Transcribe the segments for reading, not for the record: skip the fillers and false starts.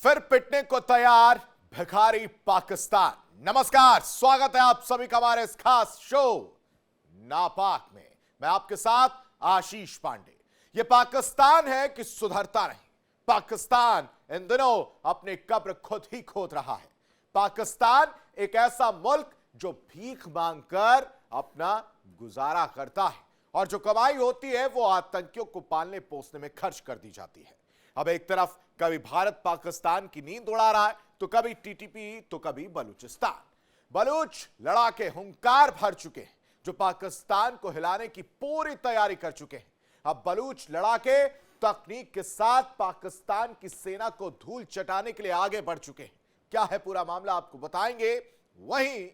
फिर पिटने को तैयार भिखारी पाकिस्तान। नमस्कार, स्वागत है आप सभी का हमारे इस खास शो नापाक में। मैं आपके साथ आशीष पांडे। यह पाकिस्तान है कि सुधरता नहीं। पाकिस्तान इन दिनों अपनी कब्र खुद ही खोद रहा है। पाकिस्तान एक ऐसा मुल्क जो भीख मांगकर अपना गुजारा करता है और जो कमाई होती है वो आतंकियों को पालने पोसने में खर्च कर दी जाती है। अब एक तरफ कभी भारत पाकिस्तान की नींद उड़ा रहा है, तो कभी टीटीपी, तो कभी बलूचिस्तान। बलूच लड़ाके हुंकार भर चुके हैं जो पाकिस्तान को हिलाने की पूरी तैयारी कर चुके हैं। अब बलूच लड़ाके तकनीक के साथ पाकिस्तान की सेना को धूल चटाने के लिए आगे बढ़ चुके हैं। क्या है पूरा मामला आपको बताएंगे। वहीं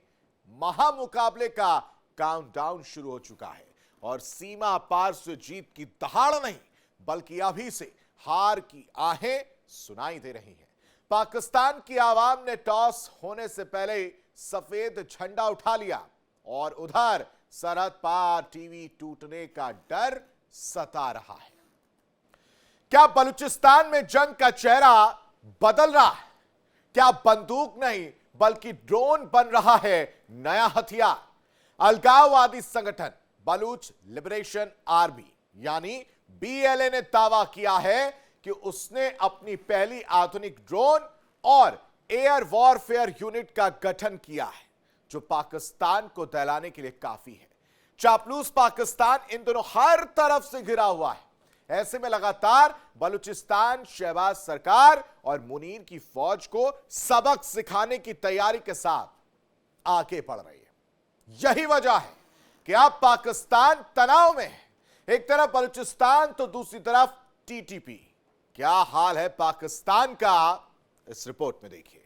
महामुकाबले का काउंटडाउन शुरू हो चुका है और सीमा पार से जीत की दहाड़ नहीं बल्कि अभी से हार की आहें सुनाई दे रही हैं। पाकिस्तान की आवाम ने टॉस होने से पहले सफेद झंडा उठा लिया और उधर सरहद पार टीवी टूटने का डर सता रहा है। क्या बलूचिस्तान में जंग का चेहरा बदल रहा है? क्या बंदूक नहीं बल्कि ड्रोन बन रहा है नया हथियार? अलगाववादी संगठन बलूच लिबरेशन आर्मी यानी बीएलए ने दावा किया है कि उसने अपनी पहली आधुनिक ड्रोन और एयर वॉरफेयर यूनिट का गठन किया है जो पाकिस्तान को दहलाने के लिए काफी है। चापलूस पाकिस्तान इन दोनों हर तरफ से घिरा हुआ है। ऐसे में लगातार बलूचिस्तान शहबाज सरकार और मुनीर की फौज को सबक सिखाने की तैयारी के साथ आगे बढ़ रही है। यही वजह है कि अब पाकिस्तान तनाव में है। एक तरफ बलूचिस्तान तो दूसरी तरफ टीटीपी। क्या हाल है पाकिस्तान का, इस रिपोर्ट में देखिए।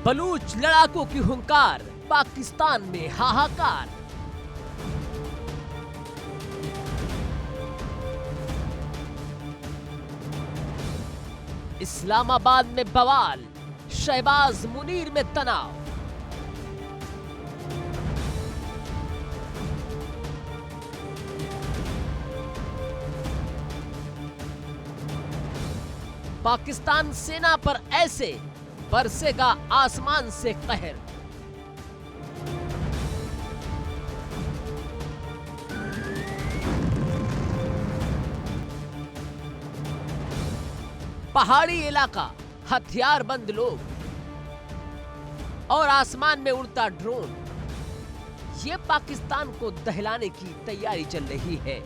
बलूच लड़ाकों की हुंकार, पाकिस्तान में हाहाकार। इस्लामाबाद में बवाल, शहबाज मुनीर में तनाव। पाकिस्तान सेना पर ऐसे बरसेगा आसमान से कहर। पहाड़ी इलाका, हथियारबंद लोग और आसमान में उड़ता ड्रोन, ये पाकिस्तान को दहलाने की तैयारी चल रही है।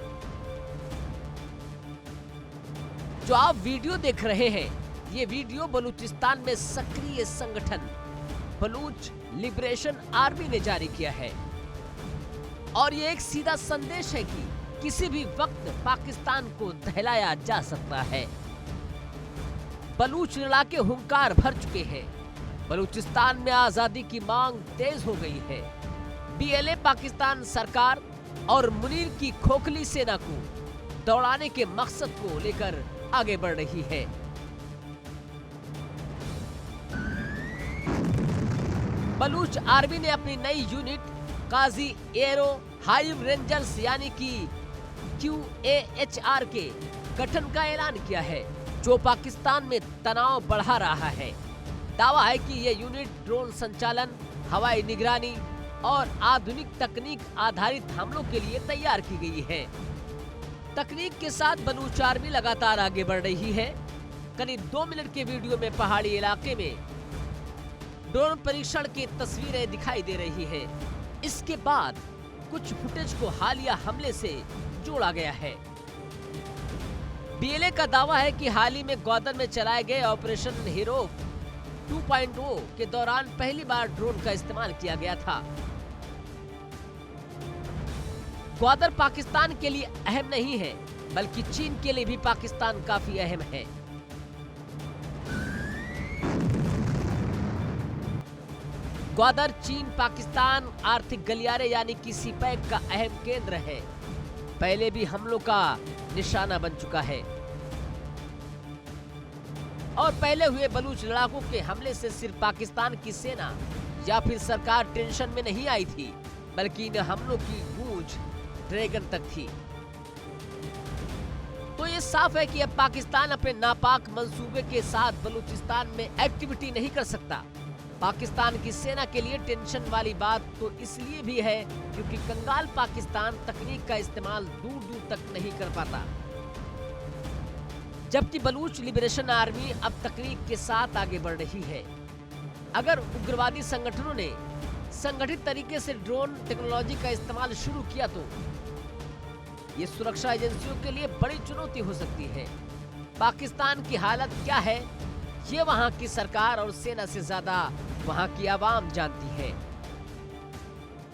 जो आप वीडियो देख रहे हैं, ये वीडियो बलूचिस्तान में सक्रिय संगठन बलूच लिबरेशन आर्मी ने जारी किया है और ये एक सीधा संदेश है कि किसी भी वक्त पाकिस्तान को दहलाया जा सकता है। बलूच लड़ाके हुंकार भर चुके हैं। बलूचिस्तान में आजादी की मांग तेज हो गई है। बीएलए पाकिस्तान सरकार और मुनीर की खोखली सेना को दौड़ाने के मकसद को लेकर आगे बढ़ रही है। बलूच आर्मी ने अपनी नई यूनिट काजी एरो हाइव रेंजर्स यानी कि QAHR के गठन का ऐलान किया है जो पाकिस्तान में तनाव बढ़ा रहा है। दावा है कि यह यूनिट ड्रोन संचालन, हवाई निगरानी और आधुनिक तकनीक आधारित हमलों के लिए तैयार की गई है। तकनीक के साथ बलूच आर्मी लगातार आगे बढ़ रही है। करीब 2 मिनट के वीडियो में पहाड़ी इलाके में ड्रोन परीक्षण की तस्वीरें दिखाई दे रही है। इसके बाद कुछ फुटेज को हालिया हमले से जोड़ा गया है। बीएलए का दावा है कि हाल ही में ग्वादर में चलाए गए ऑपरेशन हीरो 2.0 के दौरान पहली बार ड्रोन का इस्तेमाल किया गया था। ग्वादर पाकिस्तान के लिए अहम नहीं है बल्कि चीन के लिए भी पाकिस्तान काफी अहम है। ग्वादर चीन पाकिस्तान आर्थिक गलियारे यानी कि सीपैक का अहम केंद्र है। पहले भी हमलों का निशाना बन चुका है और पहले हुए बलूच लड़ाकों के हमले से सिर्फ पाकिस्तान की सेना या फिर सरकार टेंशन में नहीं आई थी बल्कि इन हमलों की गूंज ड्रैगन तक थी। तो ये साफ है कि अब पाकिस्तान अपने नापाक मंसूबे के साथ बलूचिस्तान में एक्टिविटी नहीं कर सकता। पाकिस्तान की सेना के लिए टेंशन वाली बात तो इसलिए भी है क्योंकि कंगाल पाकिस्तान तकनीक का इस्तेमाल दूर दूर तक नहीं कर पाता, जबकि बलूच लिबरेशन आर्मी अब तकनीक के साथ आगे बढ़ रही है। अगर उग्रवादी संगठनों ने संगठित तरीके से ड्रोन टेक्नोलॉजी का इस्तेमाल शुरू किया तो ये सुरक्षा एजेंसियों के लिए बड़ी चुनौती हो सकती है। पाकिस्तान की हालत क्या है ये वहां की सरकार और सेना से ज्यादा वहां की आवाम जानती है।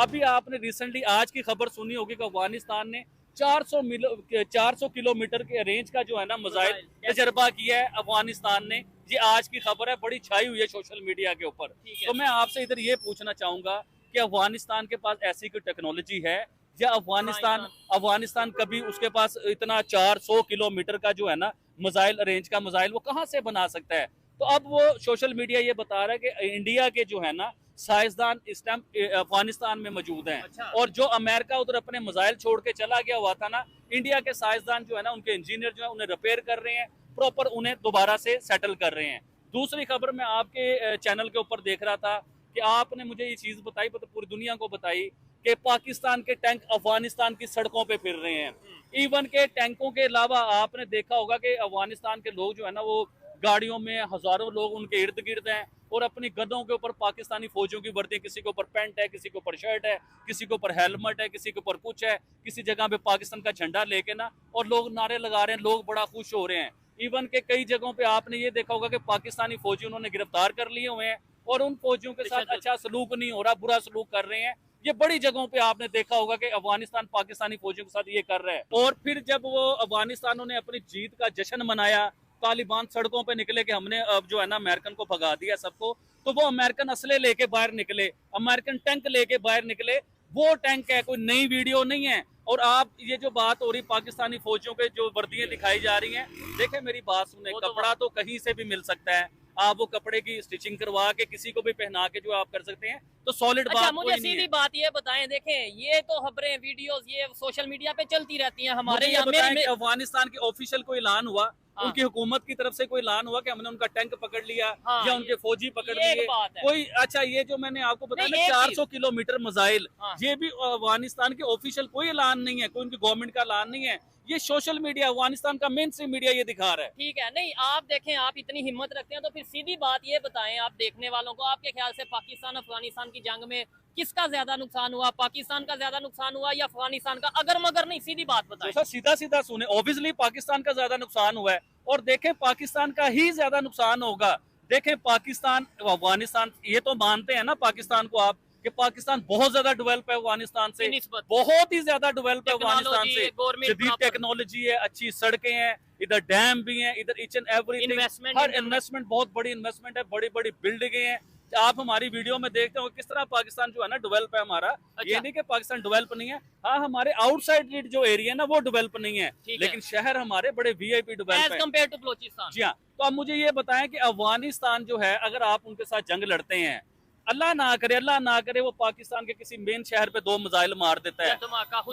अभी आपने रिसेंटली आज की खबर सुनी होगी कि अफगानिस्तान ने 400 किलोमीटर के रेंज का जो है ना मिसाइल तजर्बा किया है अफगानिस्तान ने। ये आज की खबर है, बड़ी छाई हुई है सोशल मीडिया के ऊपर। तो मैं आपसे इधर ये पूछना चाहूंगा कि अफगानिस्तान के पास ऐसी कोई टेक्नोलॉजी है या अफगानिस्तान कभी उसके पास इतना 400 किलोमीटर का जो है ना मिसाइल रेंज का मिसाइल वो कहाँ से बना सकता है? तो अब वो सोशल मीडिया ये बता रहा है कि इंडिया के जो है ना साइंसदान इस टाइम अफगानिस्तान में मौजूद हैं। अच्छा। और जो अमेरिका उधर अपने मिसाइल छोड़ के चला गया हुआ था ना, इंडिया के साइंसदान जो है ना उनके इंजीनियर जो है उन्हें रिपेयर कर रहे हैं, प्रॉपर उन्हें दोबारा से सेटल कर रहे हैं। दूसरी खबर मैं आपके चैनल के ऊपर देख रहा था कि आपने मुझे ये चीज बताई, पूरी दुनिया को बताई कि पाकिस्तान के टैंक अफगानिस्तान की सड़कों पे फिर रहे हैं। इवन के टैंकों के अलावा आपने देखा होगा कि अफगानिस्तान के लोग जो है ना वो गाड़ियों में हजारों लोग उनके इर्द गिर्द हैं और अपनी गनों के ऊपर पाकिस्तानी फौजियों की वर्दी, किसी के ऊपर पैंट है, किसी के ऊपर शर्ट है, किसी के ऊपर हेलमेट है, किसी के ऊपर कुछ है, किसी जगह पे पाकिस्तान का झंडा लेके ना और लोग नारे लगा रहे हैं, लोग बड़ा खुश हो रहे हैं। इवन के कई जगहों पे आपने ये देखा होगा कि पाकिस्तानी फौजी उन्होंने गिरफ्तार कर लिए हुए हैं और उन फौजियों के साथ अच्छा सलूक नहीं हो रहा, बुरा सलूक कर रहे हैं। ये बड़ी जगहों पे आपने देखा होगा कि अफगानिस्तान पाकिस्तानी फौजियों के साथ ये कर रहा है। और फिर जब वो अफगानिस्तान ने अपनी जीत का जश्न मनाया, तालिबान सड़कों पे निकले कि हमने अब जो है ना अमेरिकन को भगा दिया सबको, तो वो अमेरिकन असले लेके बाहर निकले, अमेरिकन टैंक लेके बाहर निकले। वो टैंक है, कोई नई वीडियो नहीं है। और आप ये जो बात हो रही पाकिस्तानी फौजियों के जो वर्दियां दिखाई जा रही हैं, देखे मेरी बात सुने, कपड़ा तो कहीं से भी मिल सकता है। आप वो कपड़े की स्टिचिंग करवा के किसी को भी पहना के जो आप कर सकते हैं, तो सॉलिड बात मुझे सीधी बात ये बताएं, देखें ये तो खबरें वीडियोस ये सोशल मीडिया पे चलती रहती हैं हमारे यहाँ। अफगानिस्तान के ऑफिशियल कोई ऐलान हुआ, उनकी हुकूमत की तरफ से कोई ऐलान हुआ कि हमने उनका टैंक पकड़ लिया या उनके फौजी पकड़ लिए कोई? अच्छा, ये जो मैंने आपको बताया ना 400 किलोमीटर मिसाइल, ये भी अफगानिस्तान के ऑफिशियल कोई ऐलान नहीं है, कोई उनकी गवर्नमेंट का ऐलान नहीं है। ये सोशल मीडिया, अफगानिस्तान का मेन स्ट्रीम मीडिया ये दिखा रहा है। ठीक है, नहीं आप देखें, आप इतनी हिम्मत रखते हैं तो फिर सीधी बात ये बताएं आप देखने वालों को, आपके ख्याल से पाकिस्तान अफगानिस्तान की जंग में किसका ज्यादा नुकसान हुआ? पाकिस्तान का ज्यादा नुकसान हुआ या अफगानिस्तान का? अगर मगर नहीं, सीधी बात बताएं। तो सीधा सीधा सुने, ऑब्वियसली पाकिस्तान का ज्यादा नुकसान हुआ है और देखें पाकिस्तान का ही ज्यादा नुकसान होगा। देखें पाकिस्तान अफगानिस्तान, ये तो मानते हैं ना पाकिस्तान को आप कि पाकिस्तान बहुत ज्यादा डेवलप है अफगानिस्तान से, बहुत ही ज्यादा डेवलप है अफगानिस्तान से। जदीद टेक्नोलॉजी है, अच्छी सड़कें हैं, इधर डैम भी हैं, इधर each and everything, her investment बहुत बड़ी इन्वेस्टमेंट है, बड़ी बड़ी बिल्डिंगें हैं। आप हमारी वीडियो में देखते हो किस तरह पाकिस्तान जो है ना डेवलप है हमारा। ये नहीं कि पाकिस्तान डेवलप नहीं है, हाँ हमारे आउटसाइड जो एरिया है ना वो डेवलप नहीं है, लेकिन शहर हमारे बड़े वीआईपी डेवलप है कंपेयर टू बलूचिस्तान। जी हाँ, तो अब मुझे ये बताएं कि अफगानिस्तान जो है, अगर आप उनके साथ जंग लड़ते हैं, अल्लाह ना करे वो पाकिस्तान के किसी मेन शहर पे 2 मिसाइल मार देता है,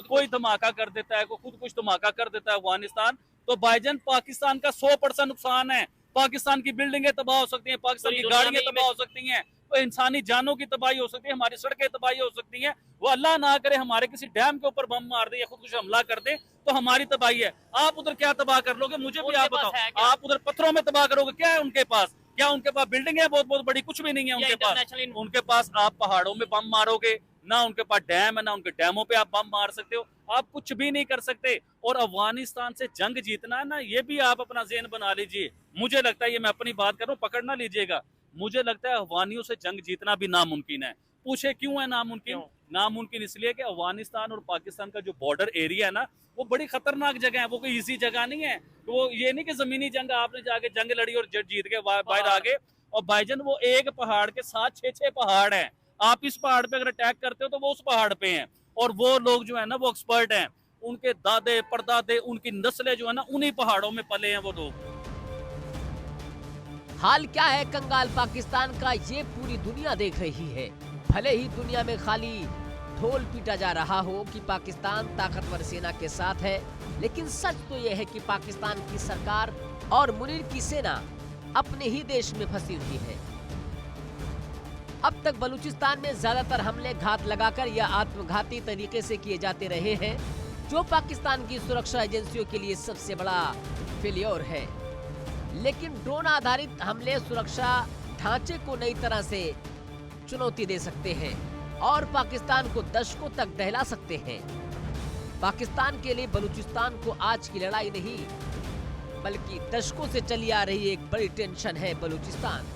कोई धमाका कर देता है, कोई खुद कुछ धमाका कर देता है अफगानिस्तान, तो भाईजान पाकिस्तान का 100% नुकसान है। पाकिस्तान की बिल्डिंगें तबाह हो सकती हैं, पाकिस्तान की गाड़ियां तबाह हो सकती हैं, तो इंसानी जानों की तबाही हो सकती है, हमारी सड़कें तबाही हो सकती हैं। वो अल्लाह ना करे हमारे किसी डैम के ऊपर बम मार दे या खुद कुछ हमला कर दे तो हमारी तबाही है। आप उधर क्या तबाह कर लोगे? मुझे भी आप बताओ, आप उधर पत्थरों में तबाह करोगे? क्या है उनके पास? क्या उनके पास बिल्डिंग है बहुत बहुत बड़ी? कुछ भी नहीं है उनके पास। उनके पास आप पहाड़ों में बम मारोगे ना, उनके पास डैम है ना, उनके डैमों पे आप बम मार सकते हो, आप कुछ भी नहीं कर सकते। और अफगानिस्तान से जंग जीतना है ना, ये भी आप अपना ज़हन बना लीजिए। मुझे लगता है, ये मैं अपनी बात कर रहा हूँ, पकड़ ना लीजिएगा, मुझे लगता है अफगानियों से जंग जीतना भी नामुमकिन है। पूछे क्यों है नामुमकिन? नामुमकिन इसलिए कि अफगानिस्तान और पाकिस्तान का जो बॉर्डर एरिया है ना, वो बड़ी खतरनाक जगह है, वो कोई इजी जगह नहीं है। तो वो ये नहीं कि जमीनी जंग आपने जाके जंग लड़ी और जीत के बाहर आ गए। और भाईजान वो एक पहाड़ के साथ 6 पहाड़ हैं, आप इस पहाड़ पे अगर अटैक करते हो तो वो उस पहाड़ पे हैं, और वो लोग जो है ना वो एक्सपर्ट हैं, उनके दादे परदादे उनकी नस्लें जो है ना उन्हीं पहाड़ों में पले हैं वो लोग। हाल क्या है कंगाल पाकिस्तान का, ये पूरी दुनिया देख रही है। भले ही दुनिया में खाली ढोल पीटा जा रहा हो कि पाकिस्तान ताकतवर सेना के साथ है, लेकिन सच तो यह है कि पाकिस्तान की सरकार और मुनीर की सेना अपने ही देश में फंसी हुई है। अब तक बलूचिस्तान में ज्यादातर हमले घात लगाकर या आत्मघाती तरीके से किए जाते रहे हैं, जो पाकिस्तान की सुरक्षा एजेंसियों के लिए सबसे बड़ा फेलियर है। लेकिन ड्रोन आधारित हमले सुरक्षा ढांचे को नई तरह से चुनौती दे सकते हैं और पाकिस्तान को दशकों तक दहला सकते हैं। पाकिस्तान के लिए बलूचिस्तान को आज की लड़ाई नहीं, बल्कि दशकों से चली आ रही एक बड़ी टेंशन है बलूचिस्तान।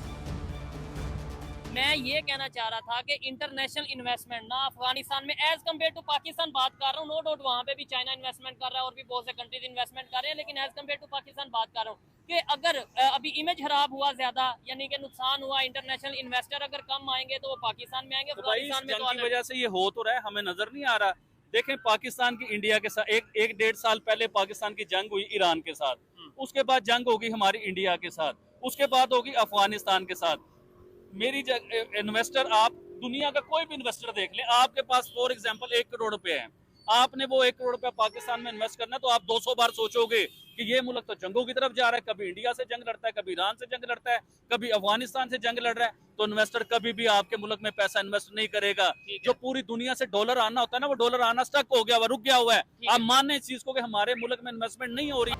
मैं ये कहना चाह रहा था कि इंटरनेशनल इन्वेस्टमेंट ना अफगानिस्तान में एज कम्पेयर टू पाकिस्तान बात कर रहा हूँ, नो डाउट वहाँ पे भी चाइना इन्वेस्टमेंट कर रहा है और भी बहुत से कंट्रीज इन्वेस्टमेंट कर रहे हैं, लेकिन एज कम्पेयर टू पाकिस्तान बात कर रहा हूँ कि अगर अभी इमेज खराब हुआ ज्यादा, यानी कि नुकसान हुआ, इंटरनेशनल इन्वेस्टर अगर कम आएंगे तो वो पाकिस्तान में आएंगे। तो भाई इस जंग की वजह से ये हो तो रहा है, हमें नजर नहीं आ रहा। देखें पाकिस्तान की इंडिया के साथ एक डेढ़ साल पहले पाकिस्तान की जंग हुई ईरान के साथ, उसके बाद जंग होगी हमारी इंडिया के साथ, उसके बाद होगी अफगानिस्तान के साथ। मेरी इन्वेस्टर, आप दुनिया का कोई भी इन्वेस्टर देख ले, आपके पास फॉर एग्जांपल 1 करोड़ रुपए है, आपने वो 1 करोड़ रुपया पाकिस्तान में इन्वेस्ट करना, तो आप 200 बार सोचोगे कि ये मुल्क तो जंगों की तरफ जा रहा है, कभी इंडिया से जंग लड़ता है, कभी ईरान से जंग लड़ता है, कभी अफगानिस्तान से जंग लड़ रहा है। तो इन्वेस्टर कभी भी आपके मुल्क में पैसा इन्वेस्ट नहीं करेगा। जो पूरी दुनिया से डॉलर आना होता है ना, वो डॉलर आना स्टक हो गया हुआ, रुक गया हुआ है। आप माने इस चीज को कि हमारे मुल्क में इन्वेस्टमेंट नहीं हो रही।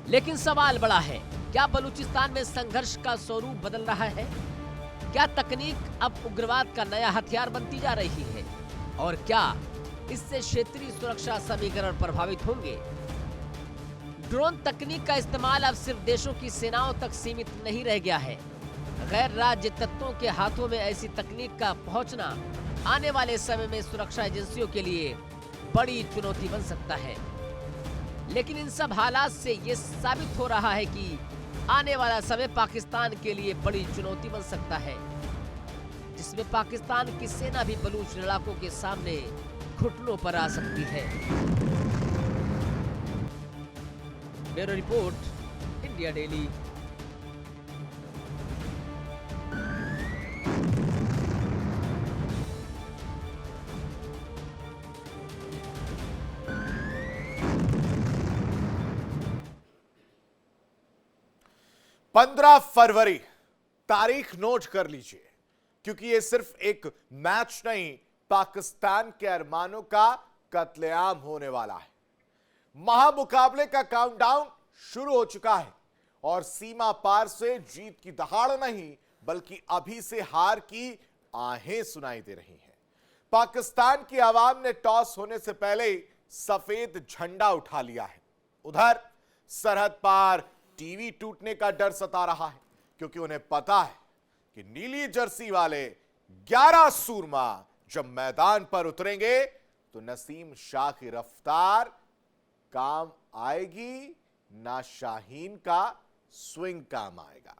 लेकिन सवाल बड़ा है, क्या बलूचिस्तान में संघर्ष का स्वरूप बदल रहा है? क्या तकनीक अब उग्रवाद का नया हथियार बनती जा रही है? और क्या इससे क्षेत्रीय सुरक्षा समीकरण प्रभावित होंगे? ड्रोन तकनीक का इस्तेमाल अब सिर्फ देशों की सेनाओं तक सीमित नहीं रह गया है। गैर राज्य तत्वों के हाथों में ऐसी तकनीक का पहुंचना आने वाले समय में सुरक्षा एजेंसियों के लिए बड़ी चुनौती बन सकता है। लेकिन इन सब हालात से ये साबित हो रहा है कि आने वाला समय पाकिस्तान के लिए बड़ी चुनौती बन सकता है, जिसमें पाकिस्तान की सेना भी बलूच लड़ाकों के सामने घुटनों पर आ सकती है। Bureau report, India daily. पंद्रह फरवरी तारीख नोट कर लीजिए, क्योंकि ये सिर्फ एक मैच नहीं, पाकिस्तान के अरमानों का कत्लेआम होने वाला है। महामुकाबले का काउंटडाउन शुरू हो चुका है और सीमा पार से जीत की दहाड़ नहीं, बल्कि अभी से हार की आहें सुनाई दे रही हैं। पाकिस्तान की आवाम ने टॉस होने से पहले ही सफेद झंडा उठा लिया है। उधर सरहद पार टीवी टूटने का डर सता रहा है, क्योंकि उन्हें पता है कि नीली जर्सी वाले 11 सूरमा जब मैदान पर उतरेंगे तो नसीम शाह की रफ्तार काम आएगी, ना शाहीन का स्विंग काम आएगा।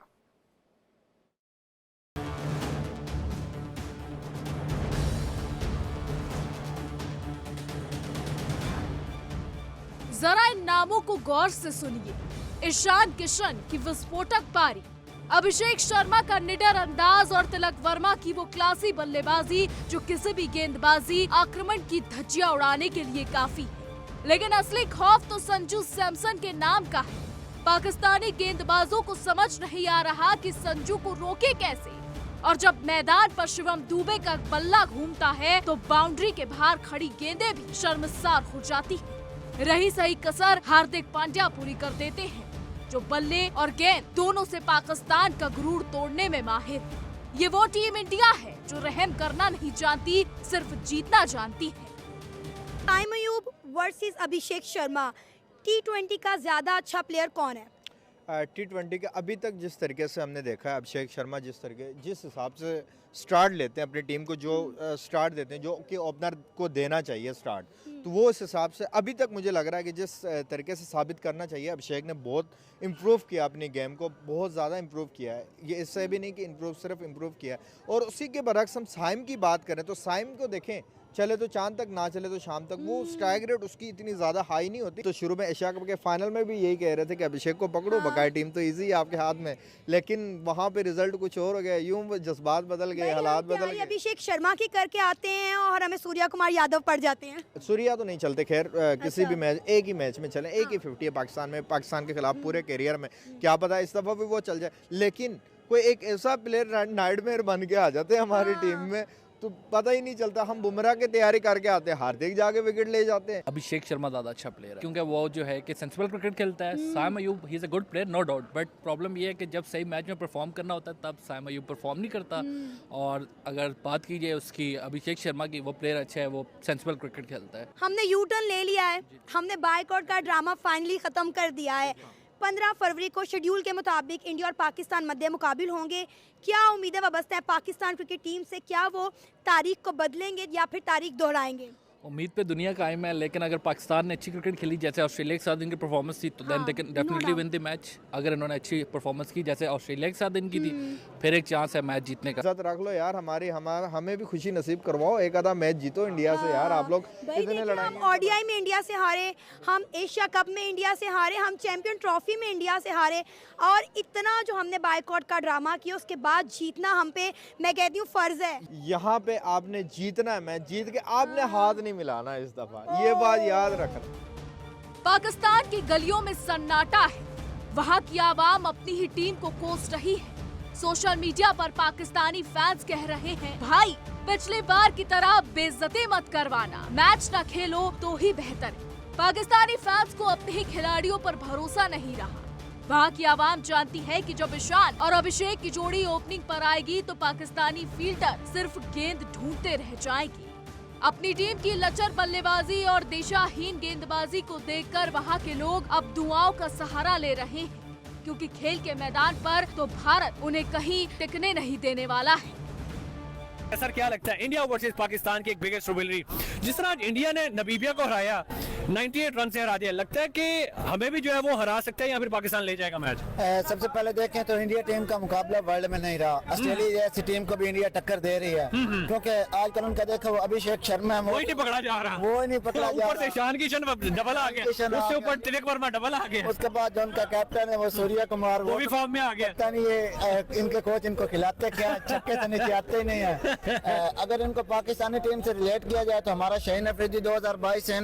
जरा इन नामों को गौर से सुनिए। ईशान किशन की विस्फोटक पारी, अभिषेक शर्मा का निडर अंदाज और तिलक वर्मा की वो क्लासी बल्लेबाजी जो किसी भी गेंदबाजी आक्रमण की धज्जियां उड़ाने के लिए काफी है। लेकिन असली खौफ तो संजू सैमसन के नाम का है। पाकिस्तानी गेंदबाजों को समझ नहीं आ रहा कि संजू को रोके कैसे, और जब मैदान पर शिवम दुबे का बल्ला घूमता है तो बाउंड्री के बाहर खड़ी गेंदें भी शर्मसार हो जाती हैं। रही सही कसर हार्दिक पांड्या पूरी कर देते हैं, जो बल्ले और गेंद दोनों से पाकिस्तान का गुरूर तोड़ने में माहिर है। ये वो टीम इंडिया है जो रहम करना नहीं जानती, सिर्फ जीतना जानती है। Time Ayub versus Abhishek Sharma, T20 का ज्यादा अच्छा प्लेयर कौन है? T20 के अभी तक जिस तरीके से हमने देखा है, अभिषेक शर्मा जिस हिसाब से स्टार्ट लेते हैं अपनी टीम को, जो स्टार्ट देते हैं, जो कि ओपनर को देना चाहिए स्टार्ट, तो वो इस हिसाब से अभी तक मुझे लग रहा है कि जिस तरीके से साबित करना चाहिए, अभिषेक ने बहुत इम्प्रूव किया अपनी गेम को, बहुत ज़्यादा इम्प्रूव किया है। ये इससे भी नहीं कि सिर्फ इम्प्रूव किया है। और उसी के बरक्स हम साइम की बात करें तो साइम को देखें, चले तो चांद तक, ना चले तो शाम तक। वो स्ट्राइक रेट उसकी इतनी ज़्यादा हाई नहीं होती। तो शुरू में एशिया कप के फाइनल में भी यही कह रहे थे कि अभिषेक को पकड़ो, बकाया टीम तो इजी है आपके हाथ में, लेकिन वहाँ पे रिजल्ट कुछ और हो गया। यूं जज्बात बदल गए, हालात बदल गए। अभिषेक शर्मा की करके आते हैं और हमें सूर्या कुमार यादव पड़ जाते हैं। सूर्या तो नहीं चलते, खैर किसी भी मैच, एक ही मैच में चले, एक ही 50 है पाकिस्तान में, पाकिस्तान के खिलाफ पूरे करियर में, क्या पता इस दफ़ा भी वो चल जाए। लेकिन कोई एक ऐसा प्लेयर नाइटमेयर बन के आ जाते हैं हमारी टीम में, तो पता ही नहीं चलता। हम बुमराह की तैयारी करके आते हैं, हार्दिक जाके विकेट ले जाते हैं। अभिषेक शर्मा ज़्यादा अच्छा प्लेयर है क्योंकि वो जो है कि सेंसिबल क्रिकेट खेलता है। Saim Ayub he is a good player, no doubt, but problem ये है कि जब सही मैच में परफॉर्म करना होता है तब साइम अयूब परफॉर्म नहीं करता। और अगर बात कीजिए उसकी, अभिषेक शर्मा की, वो प्लेयर अच्छा है, वो सेंसिबल क्रिकेट खेलता है। हमने यू टर्न ले लिया है, हमने बायकॉट का ड्रामा फाइनली खत्म कर दिया है। 15 फरवरी को शेड्यूल के मुताबिक इंडिया और पाकिस्तान मध्य मुकाबिल होंगे। क्या उम्मीदें वाबस्ता है पाकिस्तान क्रिकेट टीम से? क्या वो तारीख को बदलेंगे या फिर तारीख दोहराएंगे? उम्मीद पे दुनिया कायम है, लेकिन अगर पाकिस्तान ने अच्छी क्रिकेट खेली जैसे ऑस्ट्रेलिया के साथ इनकी परफॉर्मेंस थी तो then they can definitely win the match. अगर इन्होंने अच्छी परफॉर्मेंस की जैसे ऑस्ट्रेलिया के साथ इनकी थी, फिर एक चांस है मैच जीतने का। साथ रख लो यार, हमें भी खुशी नसीब करवाओ, एक आधा मैच जीतो इंडिया से यार। आप लोग कितने लड़ाई, हम ओडीआई में इंडिया से हारे, हम एशिया कप में इंडिया से हारे, हम चैंपियन ट्रॉफी में इंडिया से हारे, और इतना जो हमने बायकॉट का ड्रामा किया उसके बाद जीतना हम पे, मैं कहती हूँ, फर्ज है। यहाँ पे आपने जीतना है, मैच जीत के आपने हाथ नहीं मिलाना इस दफा, ये बात याद रखना। पाकिस्तान की गलियों में सन्नाटा है, वहाँ की आवाम अपनी ही टीम को कोस रही है। सोशल मीडिया पर पाकिस्तानी फैंस कह रहे हैं, भाई पिछले बार की तरह बेइज्जती मत करवाना, मैच न खेलो तो ही बेहतर है। पाकिस्तानी फैंस को अपने ही खिलाड़ियों पर भरोसा नहीं रहा। वहाँ की आवाम जानती है कि जब ईशान और अभिषेक की जोड़ी ओपनिंग पर आएगी तो पाकिस्तानी फील्डर सिर्फ गेंद ढूंढते रह जाएगी। अपनी टीम की लचर बल्लेबाजी और दिशाहीन गेंदबाजी को देखकर वहाँ के लोग अब दुआओं का सहारा ले रहे हैं, क्योंकि खेल के मैदान पर तो भारत उन्हें कहीं टिकने नहीं देने वाला है। सर क्या लगता है इंडिया वर्सेस पाकिस्तान की एक बिगेस्ट रिवलरी, जिस तरह इंडिया ने नामीबिया को हराया, 98 रन से हरा दिया, लगता है कि हमें भी जो है वो हरा सकता है या फिर पाकिस्तान ले जाएगा मैच? सबसे पहले देखें तो इंडिया टीम का मुकाबला वर्ल्ड में नहीं रहा। ऑस्ट्रेलिया जैसी टीम को भी इंडिया टक्कर दे रही है, क्योंकि आजकल उनका देखो अभिषेक शर्मा है, वो ही नहीं पकड़ा जा रहा, वो नहीं पकड़ा जा ऊपर से रहा। ईशान किशन डबल आ गया, उससे ऊपर तिलक वर्मा डबल आ गया, उसके बाद जो उनका कैप्टन है वो सूर्या कुमार, वो भी फॉर्म में आ गया। पता नहीं ये इनके कोच इनको खिलाते क्या, छक्के से नीचे आते ही नहीं है। अगर इनको पाकिस्तानी टीम से रिलेट किया जाए तो हमारा शाहीन अफरीदी 2022 से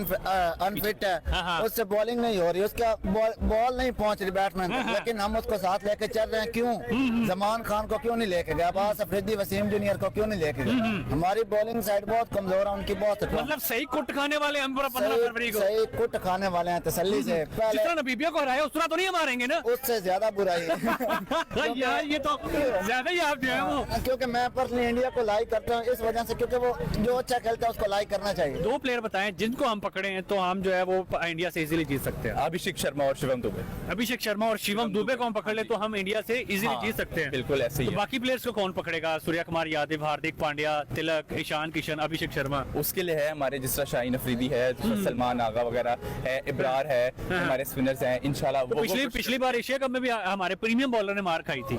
अनफिट है, उससे बॉलिंग नहीं हो रही, उसका बॉल नहीं पहुंच रही बैट्समैन तक, लेकिन हम उसको साथ लेके चल रहे हैं। क्यों जमान खान को क्यों नहीं लेके गए, अब्बास अफरीदी, वसीम जूनियर को क्यों नहीं लेके गए? हमारी बॉलिंग साइड बहुत कमजोर है, उनकी बहुत, मतलब सही कुट खाने वाले हम 15 फरवरी को सही कुट खाने वाले हैं तसल्ली से। जिस तरह नामीबिया को हराया उस तरह तो नहीं मारेंगे ना, उससे ज्यादा बुराई है। यार ये तो ज्यादा ही आप जो है वो, क्योंकि मैं पर्सनली इंडिया को लाइक करता हूँ इस वजह से, क्योंकि वो जो अच्छा खेलता है उसको लाइक करना चाहिए। दो प्लेयर बताएं जिनको हम पकड़े हैं तो हम जो है वो इंडिया से इजीली जीत सकते हैं। अभिषेक शर्मा और शिवम दुबे। अभिषेक शर्मा और शिवम दुबे को हम पकड़ ले तो हम इंडिया से इजीली जीत सकते हैं। बिल्कुल ऐसे ही तो बाकी प्लेयर्स को कौन पकड़ेगा? सूर्या कुमार यादव, हार्दिक पांड्या, तिलक, ईशान किशन, अभिषेक शर्मा। उसके लिए है हमारे जिस तरह शाहीन अफरीदी है, सलमान आगा वगैरह है, इब्रार है, हमारे स्पिनर्स हैं इंशाल्लाह। तो पिछली बार एशिया कप में भी हमारे प्रीमियम बॉलर ने मार खाई थी।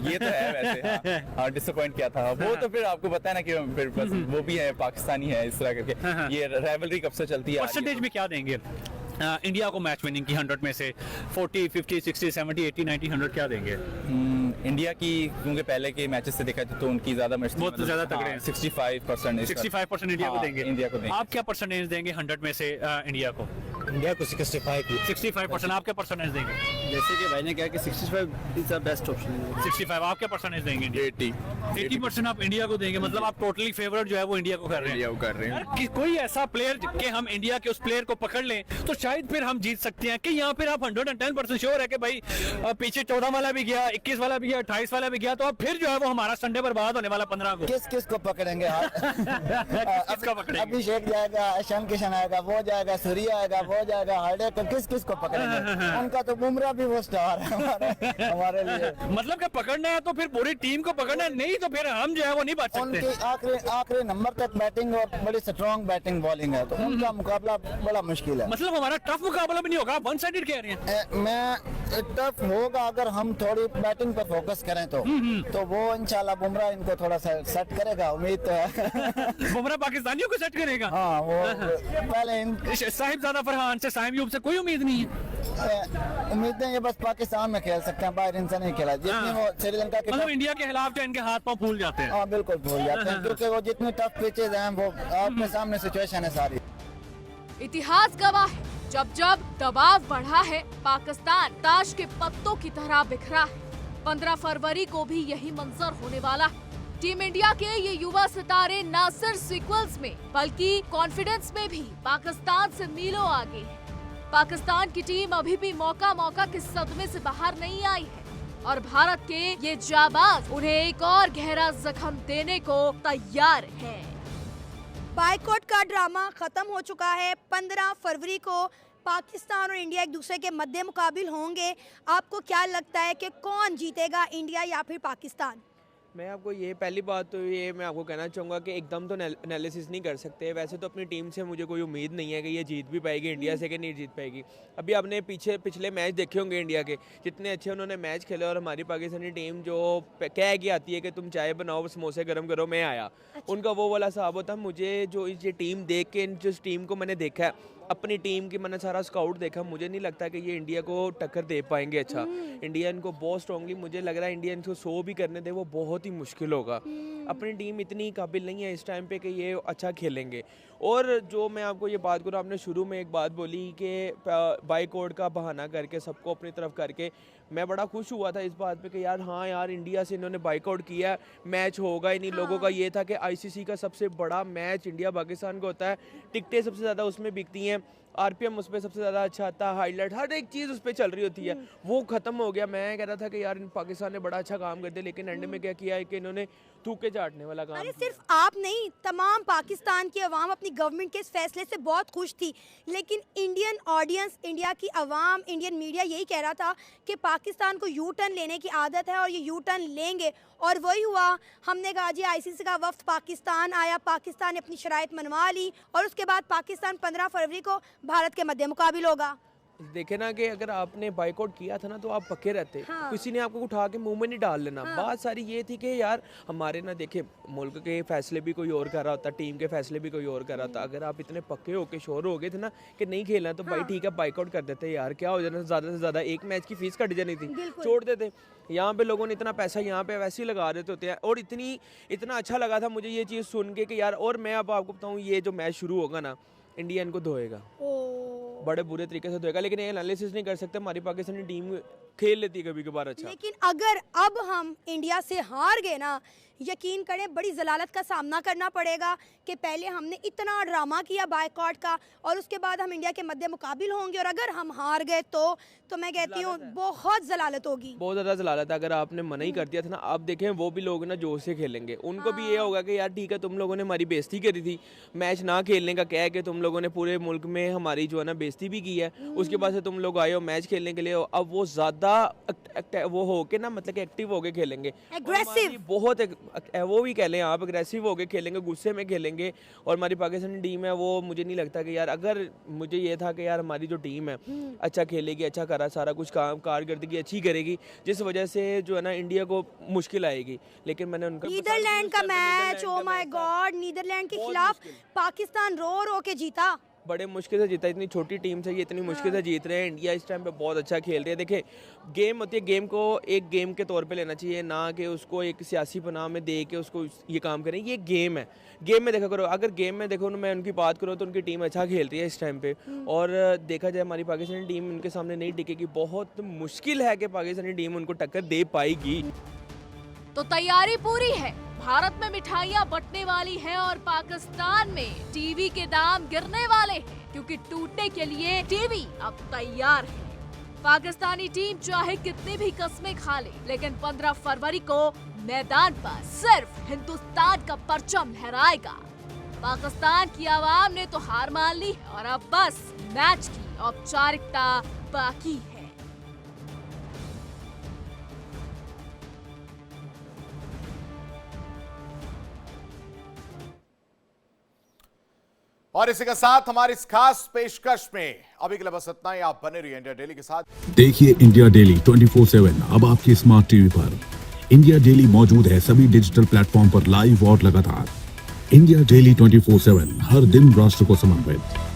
ये तो है वैसे, हाँ डिसअपॉइंट किया था वो, तो फिर आपको पता है ना कि फिर बस वो भी है पाकिस्तानी है इस तरह करके। ये राइवलरी कब से चलती है। परसेंटेज में क्या देंगे इंडिया को मैच विनिंग की 100 में से? 40, 50, 60, 70, 80, 90, 100 क्या देंगे इंडिया की? क्योंकि पहले के मैचेस से देखा तो उनकी ज्यादा बहुत ज्यादा तगड़े हैं। 65% 65% इंडिया को देंगे। इंडिया को देंगे। आप क्या परसेंटेज देंगे 100 में से इंडिया को? इंडिया को 65%। आप क्या परसेंटेज देंगे? जैसे कि भाई ने कहा कि 65 इज द बेस्ट ऑप्शन। 65। आप क्या परसेंटेज देंगे? 80% आप इंडिया को देंगे। मतलब आप टोटली फेवरेट जो है वो इंडिया को कर रहे हैं। कोई ऐसा प्लेयर कि हम इंडिया के उस प्लेयर को पकड़ लें तो शायद फिर हम जीत सकते हैं, कि यहाँ फिर आप 110% श्योर है कि भाई पीछे 14 वाला भी गया, 21 वाला भी गया, 28 वाला भी गया, तो अब फिर जो है वो हमारा संडे बर्बाद होने वाला 15 को। किस को पकड़ेंगे? किसका पकड़ेंगे? अभिषेक जाएगा, ईशान किशन आएगा, वो जाएगा, सूर्या आएगा, वो जाएगा, हार्दिक, किस को पकड़ेंगे? उनका तो बुमराह भी वो स्टार है हमारे लिए। मतलब कि पकड़ना है तो फिर पूरी टीम को पकड़ना है, नहीं तो फिर हम जो है वो नहीं बच सकते। उनकी आखिरी नंबर तक बैटिंग और बड़ी स्ट्रॉन्ग बैटिंग बॉलिंग है, तो उनका मुकाबला बड़ा मुश्किल है। मतलब हमारा टफ मुकाबला भी नहीं होगा, वन साइडेड कह रहे हैं। मैं टफ होगा अगर हम थोड़ी बैटिंग पर फोकस करें तो वो इंशाल्लाह बुमराह इनको थोड़ा सा सेट करेगा, उम्मीद तो है। बुमराह पाकिस्तानियों को सेट करेगा। हाँ, वो पहले साहिबजादा फरहान से, साहिब यूब से कोई उम्मीद नहीं है। उम्मीदें ये बस पाकिस्तान में खेल सकते हैं, बाहर इनसे नहीं खेला। जितनी वो श्रीलंका के मतलब इंडिया के खिलाफ जो इनके हाथ पांव फूल जाते हैं। हाँ बिल्कुल भूल जाते हैं, क्योंकि वो जितनी टफ पिचेज हैं वो आपके सामने सिचुएशन है सारी। इतिहास गवाह है, जब जब दबाव बढ़ा है पाकिस्तान ताश के पत्तों की तरह बिखरा है। 15 फरवरी को भी यही मंजर होने वाला है। टीम इंडिया के ये युवा सितारे न सिर्फ सीक्वल्स में बल्कि कॉन्फिडेंस में भी पाकिस्तान से मीलों आगे है। पाकिस्तान की टीम अभी भी मौका के सदमे से बाहर नहीं आई है और भारत के ये जाबाज उन्हें एक और गहरा जख्म देने को तैयार है। बायकॉट का ड्रामा खत्म हो चुका है। 15 फरवरी को पाकिस्तान और इंडिया एक दूसरे के मद्दे मुकाबिल होंगे। आपको क्या लगता है कि कौन जीतेगा, इंडिया या फिर पाकिस्तान? मैं आपको ये पहली बात तो ये मैं आपको कहना चाहूँगा कि एकदम तो एनालिसिस नहीं कर सकते। वैसे तो अपनी टीम से मुझे कोई उम्मीद नहीं है कि ये जीत भी पाएगी इंडिया से कि नहीं जीत पाएगी। अभी आपने पिछले मैच देखे होंगे इंडिया के, जितने अच्छे उन्होंने मैच खेले, और हमारी पाकिस्तानी टीम जो कह के आती है कि तुम चाय बनाओ समोसे गर्म करो मैं आया, उनका वो वाला हिसाब होता है। मुझे जो ये टीम देख के, जिस टीम को मैंने देखा है, अपनी टीम की मैंने सारा स्काउट देखा, मुझे नहीं लगता कि ये इंडिया को टक्कर दे पाएंगे। अच्छा, इंडिया इनको बहुत स्ट्रांगली, मुझे लग रहा है इंडिया इनको 100 भी करने दे वो बहुत ही मुश्किल होगा। अपनी टीम इतनी काबिल नहीं है इस टाइम पे कि ये अच्छा खेलेंगे। और जो मैं आपको ये बात करूँ, आपने शुरू में एक बात बोली कि बाइकआउट का बहाना करके सबको अपनी तरफ करके, मैं बड़ा खुश हुआ था इस बात पे कि यार हाँ यार इंडिया से इन्होंने बाइकआउट किया, मैच होगा ही नहीं। लोगों का ये था कि आईसीसी का सबसे बड़ा मैच इंडिया पाकिस्तान का होता है, टिकटें सबसे ज़्यादा उसमें बिकती हैं, आरपीएम उस पर सबसे ज़्यादा अच्छा आता है, हाईलाइट हर एक चीज़ उस पर चल रही होती है। वो ख़त्म हो गया। मैं कह रहा था कि यार पाकिस्तान ने बड़ा अच्छा काम कर दिया, लेकिन एंड में क्या किया है कि इन्होंने थूके चाटने वाला काम। अरे सिर्फ आप नहीं, तमाम पाकिस्तान की अवाम अपनी गवर्नमेंट के इस फैसले से बहुत खुश थी, लेकिन इंडियन ऑडियंस, इंडिया की अवाम, इंडियन मीडिया यही कह रहा था कि पाकिस्तान को यू टर्न लेने की आदत है और ये यू टर्न लेंगे, और वही हुआ। हमने कहा जी आईसीसी का वफ्द पाकिस्तान आया, पाकिस्तान ने अपनी शराइत मनवा ली और उसके बाद पाकिस्तान 15 फरवरी को भारत के मद्दे मुकाबिल होगा। देखे ना कि अगर आपने बाइकआउट किया था ना तो आप पक्के रहते। हाँ। किसी ने आपको उठा के मुंह में नहीं डाल लेना। हाँ। बात सारी ये थी कि यार हमारे ना, देखे मुल्क के फैसले भी कोई और कर रहा होता, टीम के फैसले भी कोई और कर रहा था। अगर आप इतने पक्के होके श्योर हो गए थे ना कि नहीं खेलना तो भाई ठीक है बाइकआउट कर देते यार, क्या हो जाना, ज़्यादा से ज़्यादा एक मैच की फीस कट जानी थी, छोड़ देते। यहाँ पे लोगों ने इतना पैसा यहाँ पे वैसे ही लगा देते होते हैं। और इतना अच्छा लगा था मुझे ये चीज़ सुन के कि यार, और मैं अब आपको बताऊँ, ये जो मैच शुरू होगा ना, इंडिया इनको धोएगा, बड़े बुरे तरीके से धोएगा। लेकिन ये एनालिसिस नहीं कर सकते, हमारी पाकिस्तानी टीम खेल लेती है कभी कभार अच्छा। लेकिन अगर अब हम इंडिया से हार गए ना, यकीन करें बड़ी जलालत का सामना करना पड़ेगा कि पहले हमने इतना ड्रामा किया बायकॉट का और उसके बाद हम इंडिया के मद्दे मुकाबिल होंगे, और अगर हम हार गए तो मैं कहती हूँ बहुत जलालत होगी, बहुत ज़्यादा जलालत है। अगर आपने मना ही कर दिया था ना, आप देखें वो भी लोग ना जोश से खेलेंगे। उनको भी ये होगा कि यार ठीक है, तुम लोगों ने हमारी बेइज्जती करी थी, मैच ना खेलने का कह के तुम लोगों ने पूरे मुल्क में हमारी जो है ना बेइज्जती भी की है, उसके बाद से तुम लोग आए हो मैच खेलने के लिए। अब वो ज़्यादा वो हो के ना, मतलब कि एक्टिव होके खेलेंगे, एग्रेसिव, बहुत वो भी कह लें आप, अग्रेसिव होके खेलेंगे, गुस्से में खेलेंगे। और हमारी पाकिस्तानी टीम है वो, मुझे नहीं लगता कि यार, अगर मुझे ये था कि यार हमारी जो टीम है अच्छा खेलेगी, अच्छा करा, सारा कुछ काम कारकर्दगी अच्छी करेगी, जिस वजह से जो है ना इंडिया को मुश्किल आएगी। लेकिन मैंने उनका नीदरलैंड का मैच, ओ माय गॉड, नीदरलैंड के खिलाफ पाकिस्तान रो के जीता, बड़े मुश्किल से जीता। इतनी छोटी टीम से ये इतनी मुश्किल से जीत रहे हैं। इंडिया इस टाइम पे बहुत अच्छा खेल रही है। देखिए गेम होती है, गेम को एक गेम के तौर पे लेना चाहिए, ना कि उसको एक सियासी पनाह में दे के उसको ये काम करें। ये गेम है, गेम में देखा करो। अगर गेम में देखो, मैं उनकी बात करूँ तो उनकी टीम अच्छा खेल रही है इस टाइम पे, और देखा जाए हमारी पाकिस्तानी टीम उनके सामने नहीं टिकेगी। बहुत मुश्किल है कि पाकिस्तानी टीम उनको टक्कर दे पाएगी। तो तैयारी पूरी है, भारत में मिठाइयाँ बंटने वाली हैं और पाकिस्तान में टीवी के दाम गिरने वाले हैं, क्योंकि टूटने के लिए टीवी अब तैयार है। पाकिस्तानी टीम चाहे कितनी भी कस्में खा ले, लेकिन 15 फरवरी को मैदान पर सिर्फ हिंदुस्तान का परचम लहराएगा। पाकिस्तान की आवाम ने तो हार मान ली है और अब बस मैच की औपचारिकता बाकी है। और इसी के साथ हमारी इस खास पेशकश में अभी के लिए बस इतना ही। आप बने रहिए इंडिया डेली के साथ। देखिए इंडिया डेली 24/7 अब आपकी स्मार्ट टीवी पर। इंडिया डेली मौजूद है सभी डिजिटल प्लेटफॉर्म पर लाइव और लगातार। इंडिया डेली 24/7 हर दिन राष्ट्र को समर्पित।